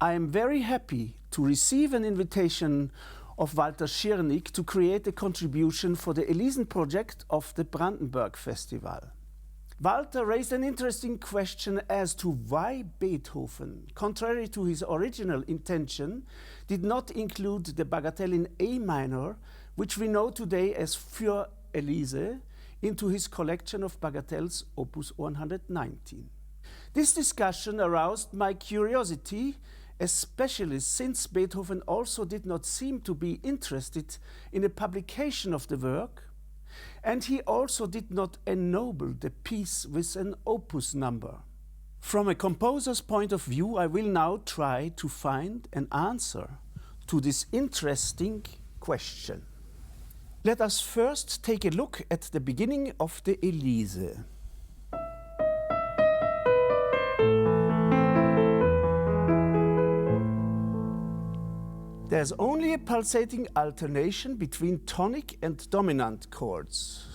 I am very happy to receive an invitation of Walter Schirnig to create a contribution for the Elisen project of the Brandenburg Festival. Walter raised an interesting question as to why Beethoven, contrary to his original intention, did not include the Bagatelle in A minor, which we know today as Für Elise, into his collection of Bagatelles opus 119. This discussion aroused my curiosity, especially since Beethoven also did not seem to be interested in a publication of the work, and he also did not ennoble the piece with an opus number. From a composer's point of view, I will now try to find an answer to this interesting question. Let us first take a look at the beginning of the Elise. There's only a pulsating alternation between tonic and dominant chords.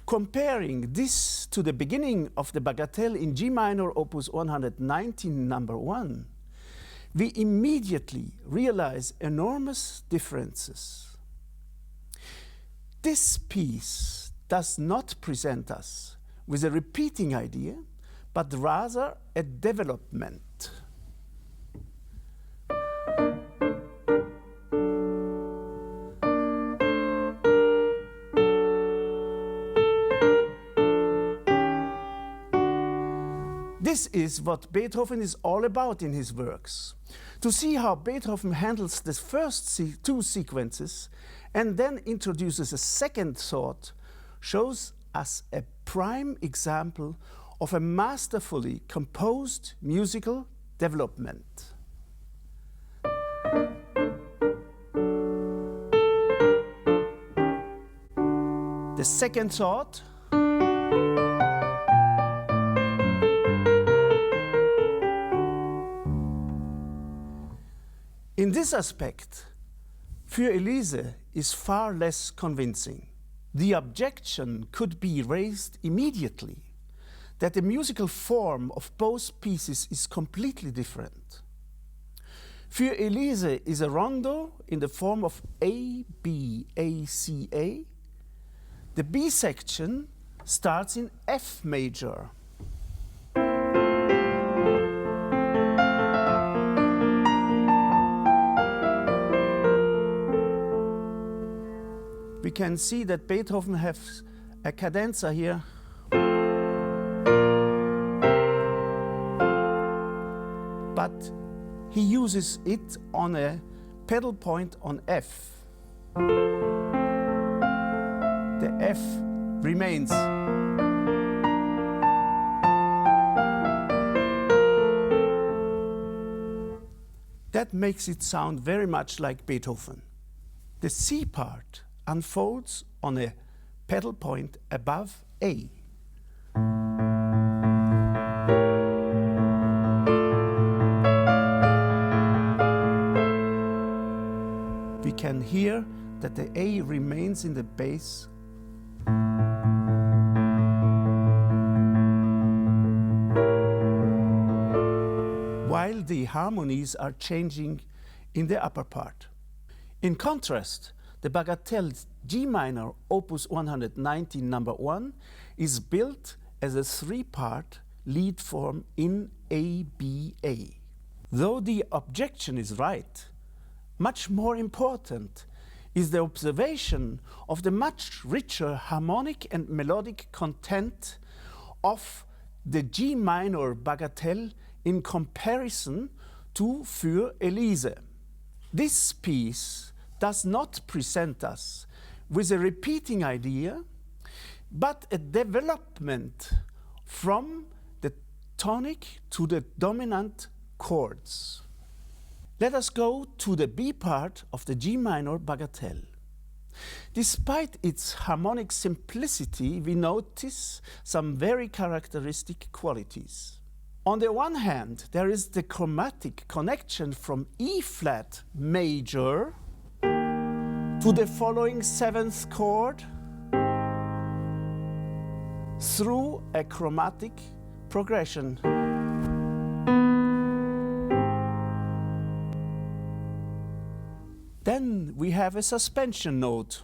Comparing this to the beginning of the Bagatelle in G minor opus 119 number 1, we immediately realize enormous differences. This piece does not present us with a repeating idea, but rather a development. This is what Beethoven is all about in his works. To see how Beethoven handles the first two sequences and then introduces a second thought shows us a prime example of a masterfully composed musical development. The second thought in this aspect, Für Elise is far less convincing. The objection could be raised immediately that the musical form of both pieces is completely different. Für Elise is a rondo in the form of A-B-A-C-A. The B section starts in F major. We can see that Beethoven has a cadenza here. But he uses it on a pedal point on F. The F remains. That makes it sound very much like Beethoven. The C part unfolds on a pedal point above A. We can hear that the A remains in the bass. While the harmonies are changing in the upper part. In contrast, the Bagatelle G minor opus 119 number 1 is built as a three-part lead form in A-B-A. Though the objection is right, much more important is the observation of the much richer harmonic and melodic content of the G minor Bagatelle in comparison to Für Elise. This piece does not present us with a repeating idea, but a development from the tonic to the dominant chords. Let us go to the B part of the G minor Bagatelle. Despite its harmonic simplicity, we notice some very characteristic qualities. On the one hand, there is the chromatic connection from E flat major to the following seventh chord through a chromatic progression. Then we have a suspension note.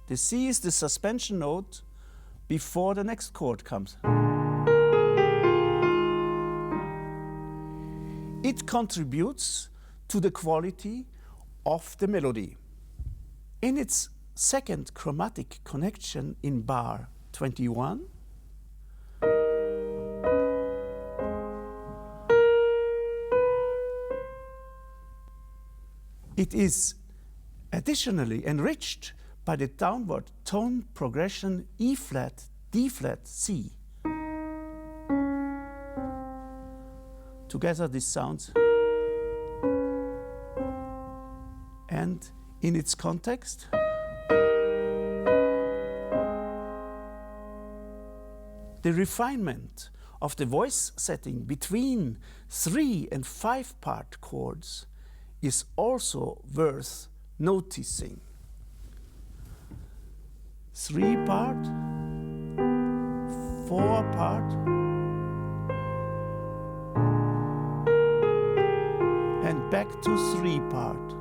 The C is the suspension note before the next chord comes. It contributes to the quality of the melody. In its second chromatic connection in bar 21, it is additionally enriched by the downward tone progression E flat, D flat, C. Together this sounds. And in its context, the refinement of the voice setting between 3 and 5 part chords is also worth noticing. 3 part, 4 part, and back to 3 part.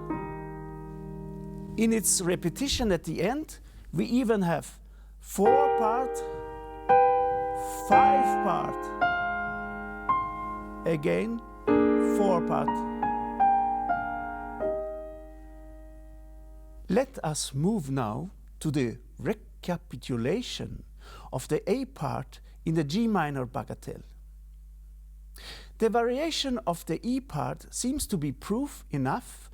In its repetition at the end, we even have 4 part, 5 part, again 4 part. Let us move now to the recapitulation of the A part in the G minor bagatelle. The variation of the E part seems to be proof enough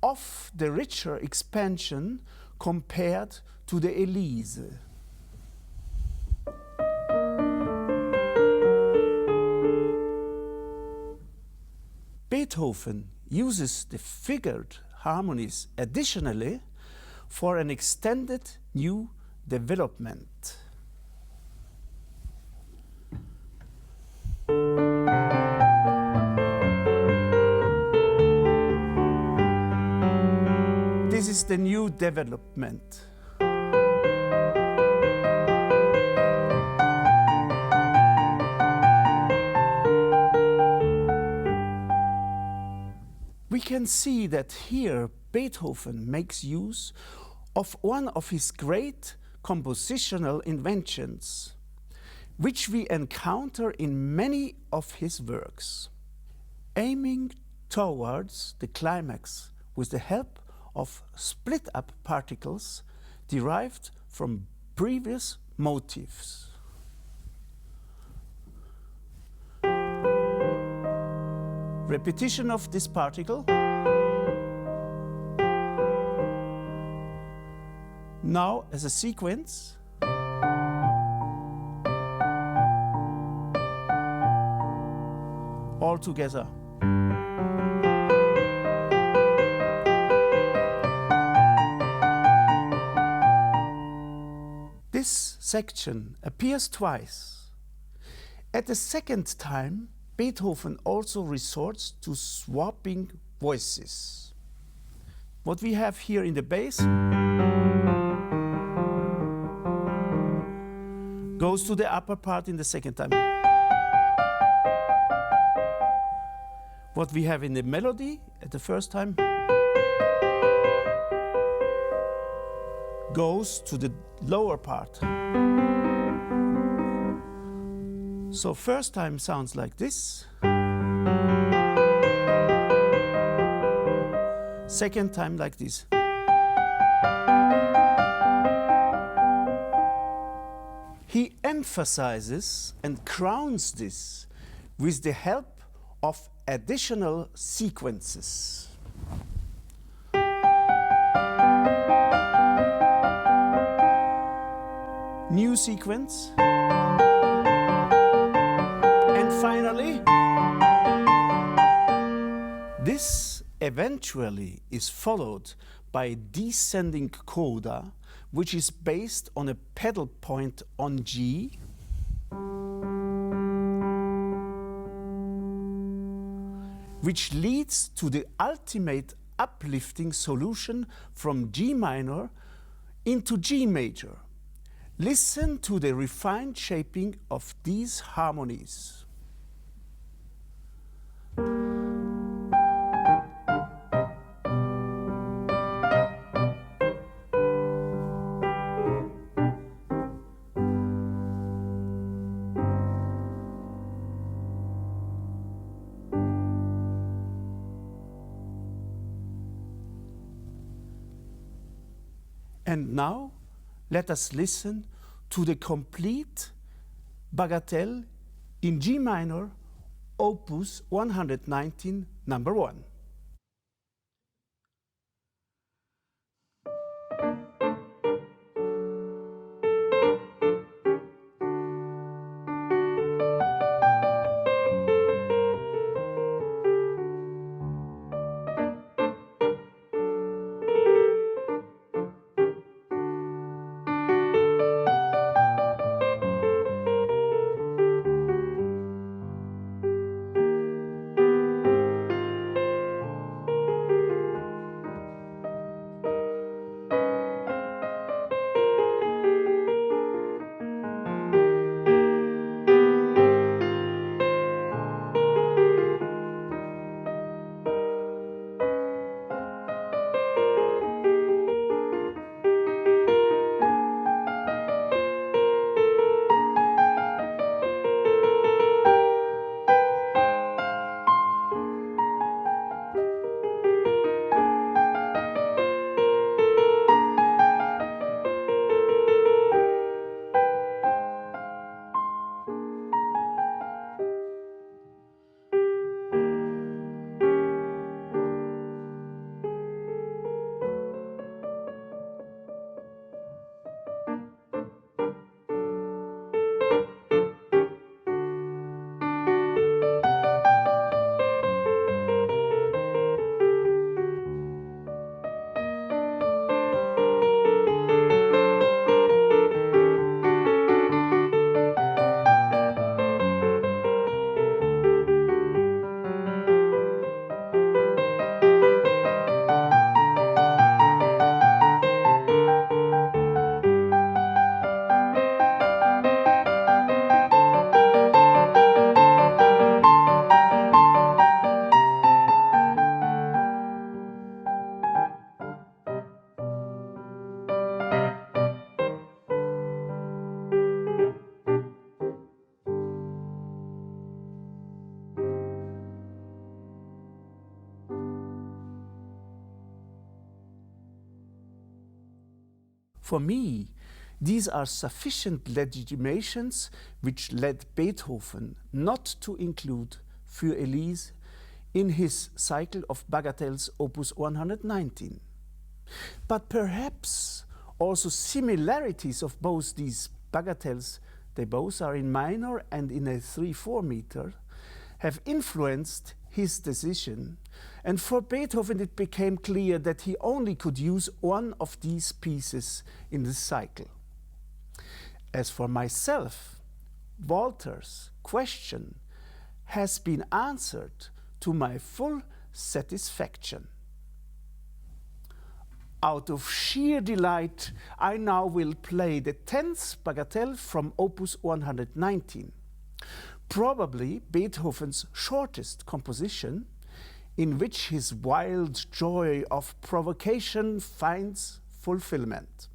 of the richer expansion compared to the Elise. Beethoven uses the figured harmonies additionally for an extended new development. This is the new development. We can see that here Beethoven makes use of one of his great compositional inventions, which we encounter in many of his works. Aiming towards the climax with the help of split-up particles derived from previous motifs. Repetition of this particle. Now as a sequence. All together. This section appears twice. At the second time, Beethoven also resorts to swapping voices. What we have here in the bass goes to the upper part in the second time. What we have in the melody at the first time goes to the lower part. So first time sounds like this. Second time like this. He emphasizes and crowns this with the help of additional sequences. New sequence. And finally, this eventually is followed by a descending coda, which is based on a pedal point on G, which leads to the ultimate uplifting solution from G minor into G major. Listen to the refined shaping of these harmonies. And now, let us listen to the complete Bagatelle in G minor, Opus 119, number 1. For me, these are sufficient legitimations which led Beethoven not to include Für Elise in his cycle of Bagatelles Opus 119. But perhaps also similarities of both these bagatelles, they both are in minor and in a 3/4 meter, have influenced his decision, and for Beethoven it became clear that he only could use one of these pieces in the cycle. As for myself, Walter's question has been answered to my full satisfaction. Out of sheer delight, I now will play the 10th Bagatelle from Opus 119. Probably Beethoven's shortest composition, in which his wild joy of provocation finds fulfillment.